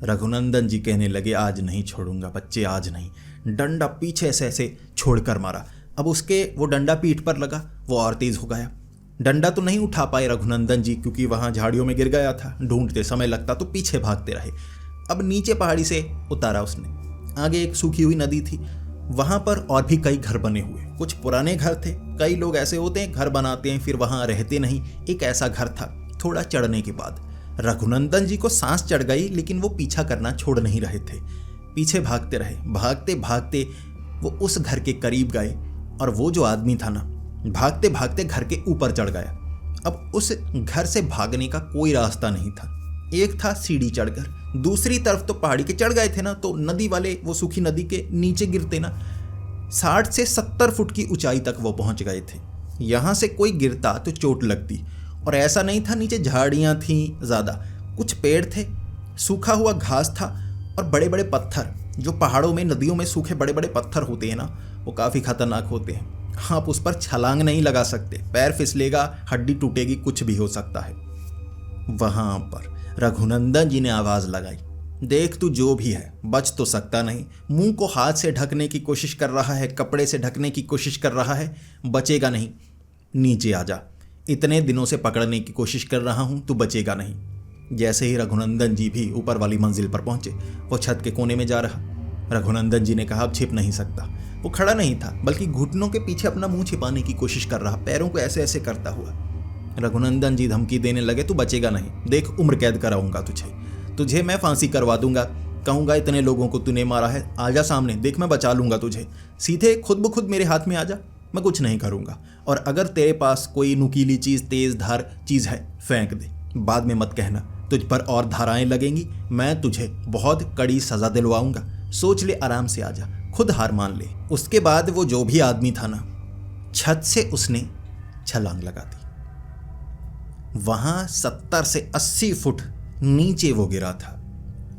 रघुनंदन जी कहने लगे, आज नहीं छोड़ूंगा बच्चे, आज नहीं। डंडा पीछे से ऐसे छोड़कर मारा। अब उसके वो डंडा पीठ पर लगा, वो और तेज हो गया। डंडा तो नहीं उठा पाए रघुनंदन जी, क्योंकि वहां झाड़ियों में गिर गया था। ढूंढते समय लगता तो पीछे भागते रहे। अब नीचे पहाड़ी से उतारा उसने। आगे एक सूखी हुई नदी थी, वहां पर और भी कई घर बने हुए। कुछ पुराने घर थे। कई लोग ऐसे होते हैं घर बनाते हैं फिर वहां रहते नहीं। एक ऐसा घर था। थोड़ा चढ़ने के बाद रघुनंदन जी को सांस चढ़ गई, लेकिन वो पीछा करना छोड़ नहीं रहे थे। पीछे भागते रहे। भागते भागते वो उस घर के करीब गए और वो जो आदमी था ना, भागते भागते घर के ऊपर चढ़ गया। अब उस घर से भागने का कोई रास्ता नहीं था। एक था सीढ़ी चढ़कर, दूसरी तरफ तो पहाड़ी के चढ़ गए थे ना, तो नदी वाले वो सूखी नदी के नीचे गिरते ना। 60 से 70 फुट की ऊंचाई तक वो पहुंच गए थे। यहां से कोई गिरता तो चोट लगती। और ऐसा नहीं था नीचे झाड़ियां थी ज्यादा, कुछ पेड़ थे, सूखा हुआ घास था और बड़े बड़े पत्थर। जो पहाड़ों में नदियों में सूखे बड़े बड़े पत्थर होते हैं ना, वो काफी खतरनाक होते हैं। आप उस पर छलांग नहीं लगा सकते, पैर फिसलेगा, हड्डी टूटेगी, कुछ भी हो सकता है। वहां पर रघुनंदन जी ने आवाज लगाई, देख तू जो भी है बच तो सकता नहीं। मुंह को हाथ से ढकने की कोशिश कर रहा है, कपड़े से ढकने की कोशिश कर रहा है, बचेगा नहीं। नीचे आ जा, इतने दिनों से पकड़ने की कोशिश कर रहा हूं, तू बचेगा नहीं। जैसे ही रघुनंदन जी भी ऊपर वाली मंजिल पर पहुंचे, वो छत के कोने में जा रहा। रघुनंदन जी ने कहा, अब छिप नहीं सकता। वो खड़ा नहीं था, बल्कि घुटनों के पीछे अपना मुंह छिपाने की कोशिश कर रहा, पैरों को ऐसे ऐसे करता हुआ। रघुनंदन जी धमकी देने लगे, तू बचेगा नहीं, देख उम्र कैद कराऊंगा तुझे मैं फांसी करवा दूंगा। कहूंगा इतने लोगों को तूने मारा है, आजा सामने, देख मैं बचा लूंगा तुझे। सीधे खुद ब खुद मेरे हाथ में आजा। मैं कुछ नहीं करूँगा, और अगर तेरे पास कोई नुकीली चीज़, तेज़ धार चीज़ है, फेंक दे, बाद में मत कहना तुझ पर और धाराएं लगेंगी, मैं तुझे बहुत कड़ी सज़ा दिलवाऊंगा। सोच ले, आराम से आ जा, खुद हार मान ले। उसके बाद वो जो भी आदमी था ना, छत से उसने छलांग लगा दी। वहाँ 70 से 80 फुट नीचे वो गिरा था,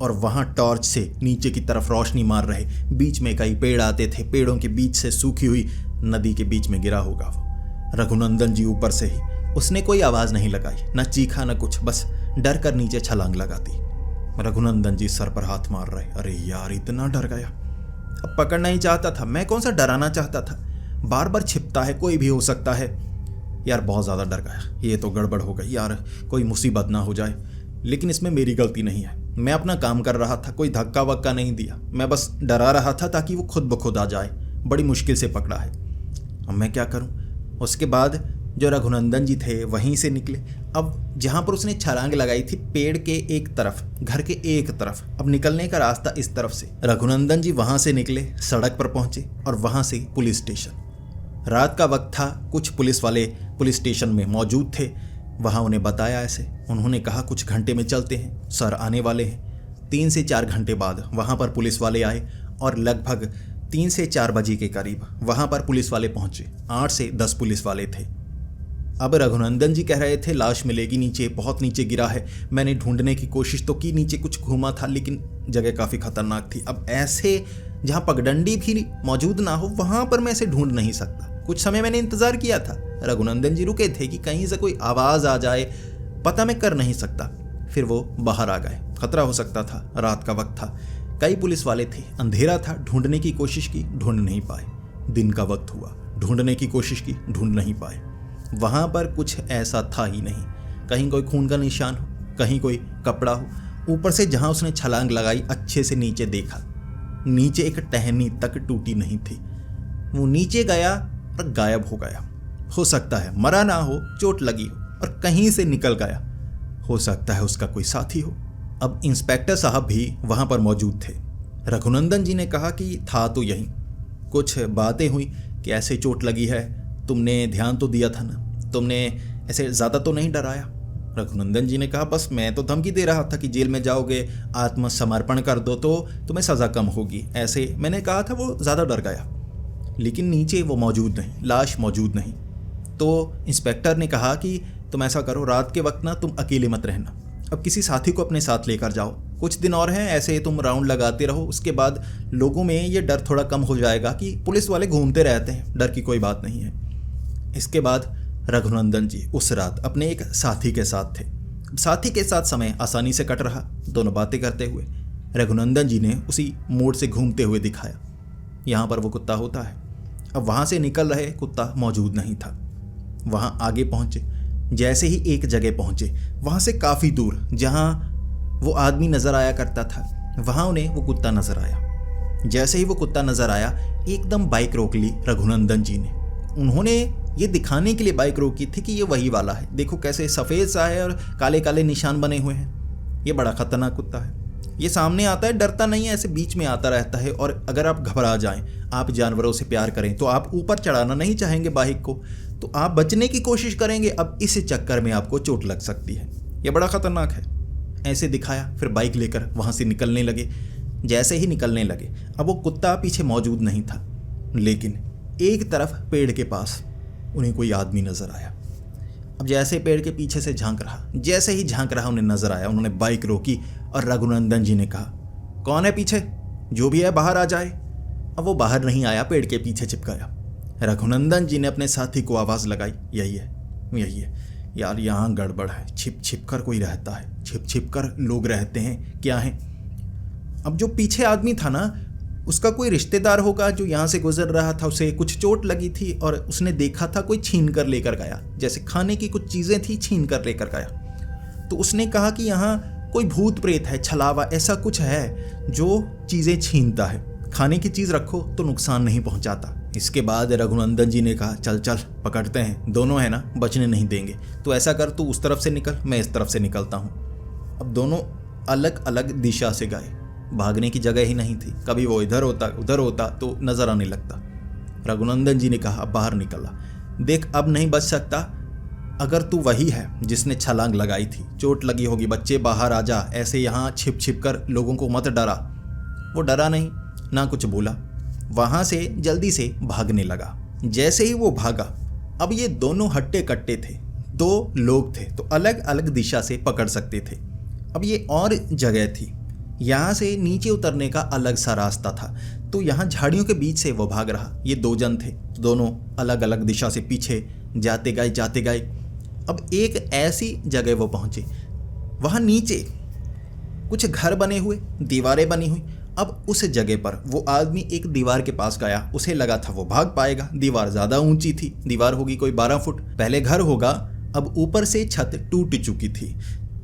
और वहाँ टॉर्च से नीचे की तरफ रोशनी मार रहे, बीच में कई पेड़ आते थे, पेड़ों के बीच से सूखी हुई नदी के बीच में गिरा होगा वो। रघुनंदन जी ऊपर से ही, उसने कोई आवाज़ नहीं लगाई, न चीखा न कुछ, बस डर कर नीचे छलांग लगा दी। रघुनंदन जी सर पर हाथ मार रहे, अरे यार इतना डर गया, अब पकड़ना ही चाहता था, मैं कौन सा डराना चाहता था, बार बार छिपता है, कोई भी हो सकता है। यार बहुत ज़्यादा डर गया, ये तो गड़बड़ हो गई यार, कोई मुसीबत ना हो जाए। लेकिन इसमें मेरी गलती नहीं है, मैं अपना काम कर रहा था, कोई धक्का वक्का नहीं दिया, मैं बस डरा रहा था ताकि वो खुद ब खुद आ जाए, बड़ी मुश्किल से पकड़ा है, अब मैं क्या करूं। उसके बाद जो रघुनंदन जी थे वहीं से निकले। अब जहाँ पर उसने छलांग लगाई थी, पेड़ के एक तरफ, घर के एक तरफ, अब निकलने का रास्ता इस तरफ से। रघुनंदन जी वहाँ से निकले, सड़क पर पहुँचे, और वहाँ से पुलिस स्टेशन। रात का वक्त था, कुछ पुलिस वाले पुलिस स्टेशन में मौजूद थे। वहाँ उन्हें बताया ऐसे, उन्होंने कहा कुछ घंटे में चलते हैं, सर आने वाले हैं। 3 से 4 घंटे बाद वहाँ पर पुलिस वाले आए, और लगभग 3 से 4 बजे के करीब वहाँ पर पुलिस वाले पहुँचे। 8 से 10 पुलिस वाले थे। अब रघुनंदन जी कह रहे थे लाश मिलेगी नीचे, बहुत नीचे गिरा है, मैंने ढूंढने की कोशिश तो की, नीचे कुछ घूमा था, लेकिन जगह काफ़ी खतरनाक थी। अब ऐसे जहाँ पगडंडी भी मौजूद ना हो, वहाँ पर मैं इसे ढूंढ नहीं सकता। कुछ समय मैंने इंतज़ार किया था, रघुनंदन जी रुके थे कि कहीं से कोई आवाज़ आ जाए, पता मैं कर नहीं सकता। फिर वो बाहर आ गए, खतरा हो सकता था, रात का वक्त था, कई पुलिस वाले थे, अंधेरा था, ढूंढने की कोशिश की, ढूंढ नहीं पाए। दिन का वक्त हुआ, ढूंढने की कोशिश की, ढूंढ नहीं पाए। वहाँ पर कुछ ऐसा था ही नहीं, कहीं कोई खून का निशान हो, कहीं कोई कपड़ा हो। ऊपर से जहाँ उसने छलांग लगाई, अच्छे से नीचे देखा, नीचे एक टहनी तक टूटी नहीं थी। वो नीचे गया और गायब हो गया। हो सकता है मरा ना हो, चोट लगी हो और कहीं से निकल गया, हो सकता है उसका कोई साथी हो। अब इंस्पेक्टर साहब भी वहाँ पर मौजूद थे। रघुनंदन जी ने कहा कि था तो यहीं, कुछ बातें हुई कि ऐसे चोट लगी है, तुमने ध्यान तो दिया था ना, तुमने ऐसे ज़्यादा तो नहीं डराया। रघुनंदन जी ने कहा बस मैं तो धमकी दे रहा था कि जेल में जाओगे, आत्मसमर्पण कर दो तो तुम्हें सज़ा कम होगी, ऐसे मैंने कहा था। वो ज़्यादा डर गया, लेकिन नीचे वो मौजूद नहीं, लाश मौजूद नहीं। तो इंस्पेक्टर ने कहा कि तुम ऐसा करो, रात के वक्त ना तुम अकेले मत रहना, अब किसी साथी को अपने साथ लेकर जाओ, कुछ दिन और हैं, ऐसे तुम राउंड लगाते रहो, उसके बाद लोगों में ये डर थोड़ा कम हो जाएगा कि पुलिस वाले घूमते रहते हैं, डर की कोई बात नहीं है। इसके बाद रघुनंदन जी उस रात अपने एक साथी के साथ थे। साथी के साथ समय आसानी से कट रहा, दोनों बातें करते हुए। रघुनंदन जी ने उसी मोड़ से घूमते हुए दिखाया, यहाँ पर वो कुत्ता होता है। अब वहाँ से निकल रहे, कुत्ता मौजूद नहीं था। वहाँ आगे पहुँचे, जैसे ही एक जगह पहुँचे, वहाँ से काफ़ी दूर जहाँ वो आदमी नज़र आया करता था, वहाँ उन्हें वो कुत्ता नज़र आया। जैसे ही वो कुत्ता नज़र आया, एकदम बाइक रोक ली रघुनंदन जी ने। उन्होंने ये दिखाने के लिए बाइक रोकी थी कि ये वही वाला है, देखो कैसे सफ़ेद सा है और काले काले निशान बने हुए हैं, ये बड़ा ख़तरनाक कुत्ता है। ये सामने आता है, डरता नहीं है, ऐसे बीच में आता रहता है, और अगर आप घबरा जाएं, आप जानवरों से प्यार करें तो आप ऊपर चढ़ाना नहीं चाहेंगे बाइक को, तो आप बचने की कोशिश करेंगे। अब इस चक्कर में आपको चोट लग सकती है, ये बड़ा ख़तरनाक है। ऐसे दिखाया, फिर बाइक लेकर वहाँ से निकलने लगे। जैसे ही निकलने लगे, अब वो कुत्ता पीछे मौजूद नहीं था, लेकिन एक तरफ पेड़ के पास उन्हें कोई आदमी नज़र आया। अब जैसे पेड़ के पीछे से झांक रहा, जैसे ही झांक रहा उन्हें नज़र आया, उन्होंने बाइक रोकी और रघुनंदन जी ने कहा कौन है पीछे, जो भी है बाहर आ जाए। अब वो बाहर नहीं आया, पेड़ के पीछे चिप गया। रघुनंदन जी ने अपने साथी को आवाज़ लगाई, यही है, यही है यार, यहाँ गड़बड़ है, छिप छिप कर कोई रहता है, छिप छिप कर लोग रहते हैं, क्या है। अब जो पीछे आदमी था ना, उसका कोई रिश्तेदार होगा जो यहाँ से गुजर रहा था, उसे कुछ चोट लगी थी और उसने देखा था कोई छीन कर लेकर गया, जैसे खाने की कुछ चीज़ें थी, छीन कर लेकर गया। तो उसने कहा कि यहाँ कोई भूत प्रेत है, छलावा ऐसा कुछ है जो चीज़ें छीनता है, खाने की चीज़ रखो तो नुकसान नहीं पहुँचाता। इसके बाद रघुनंदन जी ने कहा चल चल पकड़ते हैं, दोनों है ना, बचने नहीं देंगे, तो ऐसा कर तू उस तरफ से निकल, मैं इस तरफ से निकलता हूँ। अब दोनों अलग अलग दिशा से गए, भागने की जगह ही नहीं थी, कभी वो इधर होता उधर होता तो नज़र आने लगता। रघुनंदन जी ने कहा, अब बाहर निकला। देख, अब नहीं बच सकता। अगर तू वही है जिसने छलांग लगाई थी, चोट लगी होगी, बच्चे बाहर आ जा, ऐसे यहाँ छिप छिप कर लोगों को मत डरा। वो डरा नहीं, ना कुछ बोला, वहाँ से जल्दी से भागने लगा। जैसे ही वो भागा, अब ये दोनों हट्टे कट्टे थे, दो लोग थे तो अलग अलग दिशा से पकड़ सकते थे। अब ये और जगह थी, यहाँ से नीचे उतरने का अलग सा रास्ता था, तो यहाँ झाड़ियों के बीच से वो भाग रहा। ये दो जन थे, दोनों अलग अलग दिशा से पीछे जाते गए। अब एक ऐसी जगह वो पहुँचे, वहाँ नीचे कुछ घर बने हुए, दीवारें बनी हुई। अब उस जगह पर वो आदमी एक दीवार के पास गया, उसे लगा था वो भाग पाएगा। दीवार ज़्यादा ऊंची थी, दीवार होगी कोई 12 फुट, पहले घर होगा। अब ऊपर से छत टूट चुकी थी,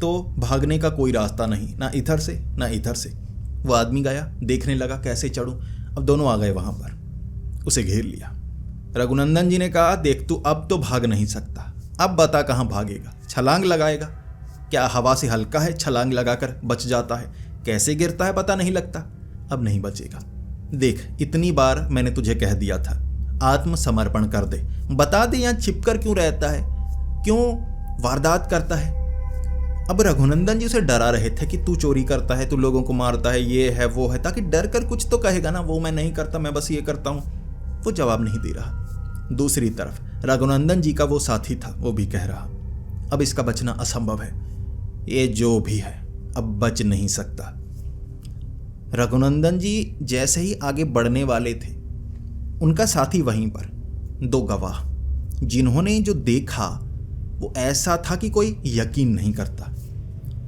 तो भागने का कोई रास्ता नहीं, ना इधर से ना इधर से। वो आदमी गया, देखने लगा कैसे चढ़ूं। अब दोनों आ गए वहाँ पर, उसे घेर लिया। रघुनंदन जी ने कहा, देख तू अब तो भाग नहीं सकता, अब बता कहाँ भागेगा? छलांग लगाएगा? क्या हवा से हल्का है, छलांग लगाकर बच जाता है? कैसे गिरता है पता नहीं लगता। अब नहीं बचेगा। देख, इतनी बार मैंने तुझे कह दिया था, आत्मसमर्पण कर दे, बता दे यहाँ छिपकर क्यों रहता है, क्यों वारदात करता है। अब रघुनंदन जी उसे डरा रहे थे कि तू चोरी करता है, तू लोगों को मारता है, ये है वो है, ताकि डर कर कुछ तो कहेगा ना, वो मैं नहीं करता, मैं बस ये करता हूँ। वो जवाब नहीं दे रहा। दूसरी तरफ रघुनंदन जी का वो साथी था, वो भी कह रहा, अब इसका बचना असंभव है, ये जो भी है अब बच नहीं सकता। रघुनंदन जी जैसे ही आगे बढ़ने वाले थे, उनका साथी वहीं पर, दो गवाह जिन्होंने जो देखा वो ऐसा था कि कोई यकीन नहीं करता।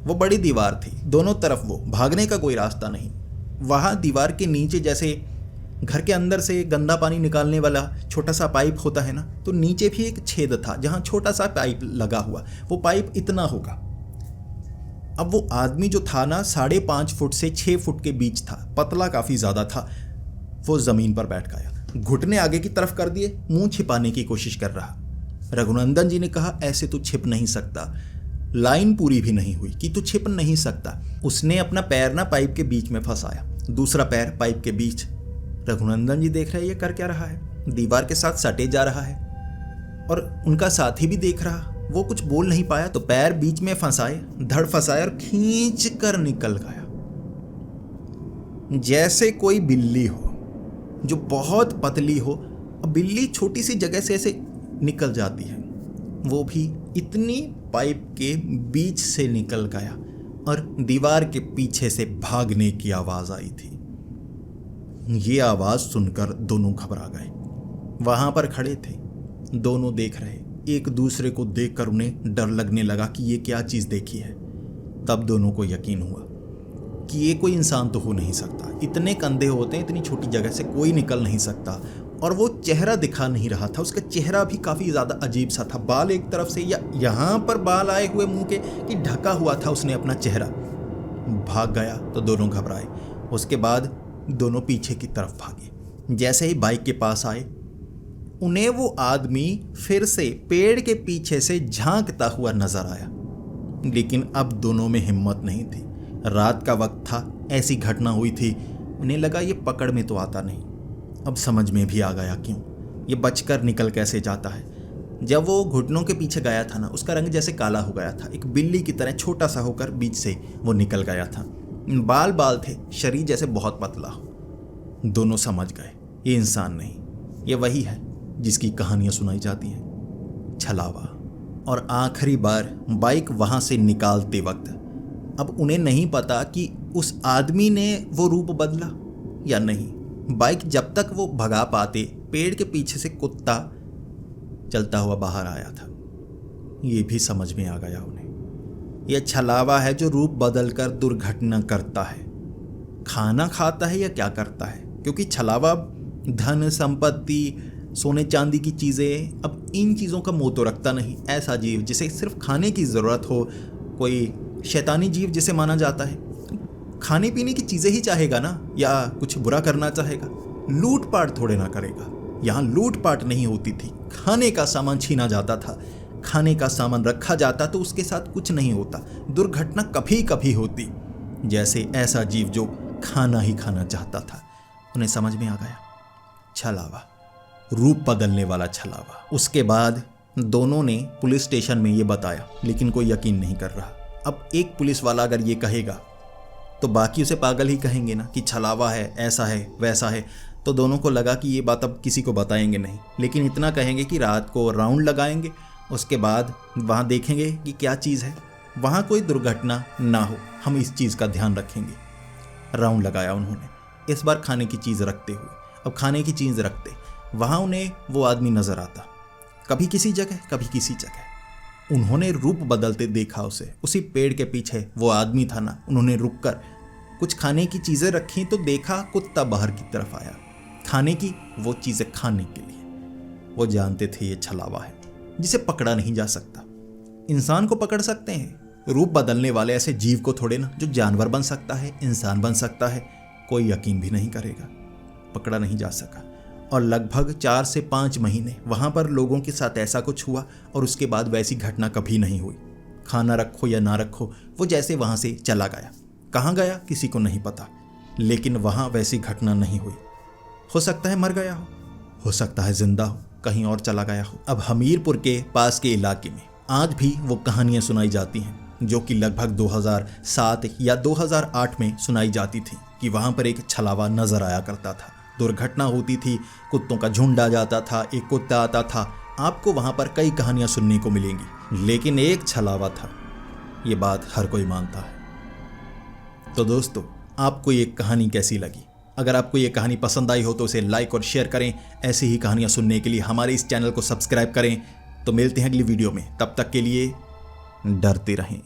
वो बड़ी दीवार थी, दोनों तरफ वो, भागने का कोई रास्ता नहीं। वहाँ दीवार के नीचे जैसे घर के अंदर से गंदा पानी निकालने वाला छोटा सा पाइप होता है ना, तो नीचे भी एक छेद था जहाँ छोटा सा पाइप लगा हुआ, वो पाइप इतना होगा। अब वो आदमी जो था ना, 5.5 फुट से 6 फुट के बीच था, पतला काफ़ी ज़्यादा था। वो ज़मीन पर बैठ गया, घुटने आगे की तरफ कर दिए, मुंह छिपाने की कोशिश कर रहा। रघुनंदन जी ने कहा, ऐसे तू छिप नहीं सकता, लाइन पूरी भी नहीं हुई कि तू छिप नहीं सकता। उसने अपना पैर ना पाइप के बीच में फंसाया, दूसरा पैर पाइप के बीच। रघुनंदन जी देख रहे ये कर क्या रहा है, दीवार के साथ सटे जा रहा है, और उनका साथी भी देख रहा। वो कुछ बोल नहीं पाया, तो पैर बीच में फंसाए, धड़ फंसाए और खींच कर निकल गया। जैसे कोई बिल्ली हो जो बहुत पतली हो, अब बिल्ली छोटी सी जगह से ऐसे निकल जाती है, वो भी इतनी पाइप के बीच से निकल गया, और दीवार के पीछे से भागने की आवाज़ आई थी। ये आवाज़ सुनकर दोनों घबरा गए। वहाँ पर खड़े थे, दोनों देख रहे, एक दूसरे को देखकर उन्हें डर लगने लगा कि ये क्या चीज़ देखी है। तब दोनों को यकीन हुआ कि ये कोई इंसान तो हो नहीं सकता, इतने कंधे होते हैं, इतनी छोटी जगह से कोई निकल नहीं सकता। और वो चेहरा दिखा नहीं रहा था, उसका चेहरा भी काफ़ी ज़्यादा अजीब सा था, बाल एक तरफ से या यहाँ पर बाल आए हुए मुंह के कि ढका हुआ था उसने अपना चेहरा। भाग गया तो दोनों घबराए। उसके बाद दोनों पीछे की तरफ भागे। जैसे ही बाइक के पास आए, उन्हें वो आदमी फिर से पेड़ के पीछे से झांकता हुआ नजर आया, लेकिन अब दोनों में हिम्मत नहीं थी। रात का वक्त था, ऐसी घटना हुई थी, उन्हें लगा ये पकड़ में तो आता नहीं। अब समझ में भी आ गया क्यों, ये बचकर निकल कैसे जाता है। जब वो घुटनों के पीछे गया था ना, उसका रंग जैसे काला हो गया था, एक बिल्ली की तरह छोटा सा होकर बीच से वो निकल गया था। बाल बाल थे, शरीर जैसे बहुत पतला हो। दोनों समझ गए ये इंसान नहीं, ये वही है जिसकी कहानियां सुनाई जाती हैं, छलावा। और आखिरी बार बाइक वहां से निकालते वक्त अब उन्हें नहीं पता कि उस आदमी ने वो रूप बदला या नहीं। बाइक जब तक वो भगा पाते, पेड़ के पीछे से कुत्ता चलता हुआ बाहर आया था। ये भी समझ में आ गया उन्हें, यह छलावा है जो रूप बदलकर दुर्घटना करता है। खाना खाता है या क्या करता है, क्योंकि छलावा धन संपत्ति सोने चांदी की चीज़ें, अब इन चीज़ों का मोह तो रखता नहीं। ऐसा जीव जिसे सिर्फ खाने की ज़रूरत हो, कोई शैतानी जीव जिसे माना जाता है, खाने पीने की चीज़ें ही चाहेगा ना, या कुछ बुरा करना चाहेगा। लूट पाट थोड़े ना करेगा। यहाँ लूट पाट नहीं होती थी, खाने का सामान छीना जाता था, खाने का सामान रखा जाता तो उसके साथ कुछ नहीं होता, दुर्घटना कभी कभी होती। जैसे ऐसा जीव जो खाना ही खाना चाहता था। उन्हें समझ में आ गया, छलावा रूप बदलने वाला छलावा। उसके बाद दोनों ने पुलिस स्टेशन में ये बताया, लेकिन कोई यकीन नहीं कर रहा। अब एक पुलिस वाला अगर ये कहेगा तो बाकी उसे पागल ही कहेंगे ना कि छलावा है, ऐसा है, वैसा है। तो दोनों को लगा कि ये बात अब किसी को बताएंगे नहीं, लेकिन इतना कहेंगे कि रात को राउंड लगाएंगे, उसके बाद वहाँ देखेंगे कि क्या चीज़ है, वहाँ कोई दुर्घटना ना हो, हम इस चीज़ का ध्यान रखेंगे। राउंड लगाया उन्होंने, इस बार खाने की चीज़ रखते हुए। अब खाने की चीज़ रखते वहाँ उन्हें वो आदमी नज़र आता, कभी किसी जगह कभी किसी जगह। उन्होंने रूप बदलते देखा उसे, उसी पेड़ के पीछे वो आदमी था ना। उन्होंने रुककर कुछ खाने की चीज़ें रखी तो देखा कुत्ता बाहर की तरफ आया, खाने की वो चीज़ें खाने के लिए। वो जानते थे ये छलावा है जिसे पकड़ा नहीं जा सकता। इंसान को पकड़ सकते हैं, रूप बदलने वाले ऐसे जीव को थोड़े ना, जो जानवर बन सकता है, इंसान बन सकता है, कोई यकीन भी नहीं करेगा। पकड़ा नहीं जा सका और लगभग 4 से 5 महीने वहाँ पर लोगों के साथ ऐसा कुछ हुआ और उसके बाद वैसी घटना कभी नहीं हुई। खाना रखो या ना रखो, वो जैसे वहाँ से चला गया। कहाँ गया किसी को नहीं पता, लेकिन वहाँ वैसी घटना नहीं हुई। हो सकता है मर गया हो सकता है जिंदा हो, कहीं और चला गया हो। अब हमीरपुर के पास के इलाके में आज भी वो कहानियाँ सुनाई जाती हैं जो कि लगभग 2007 या 2008 में सुनाई जाती थी कि वहाँ पर एक छलावा नजर आया करता था। दुर्घटना होती थी, कुत्तों का झुंड आ जाता था, एक कुत्ता आता था। आपको वहाँ पर कई कहानियाँ सुनने को मिलेंगी, लेकिन एक छलावा था, ये बात हर कोई मानता है। तो दोस्तों, आपको ये कहानी कैसी लगी? अगर आपको ये कहानी पसंद आई हो तो उसे लाइक और शेयर करें। ऐसी ही कहानियाँ सुनने के लिए हमारे इस चैनल को सब्सक्राइब करें। तो मिलते हैं अगली वीडियो में, तब तक के लिए डरते रहें।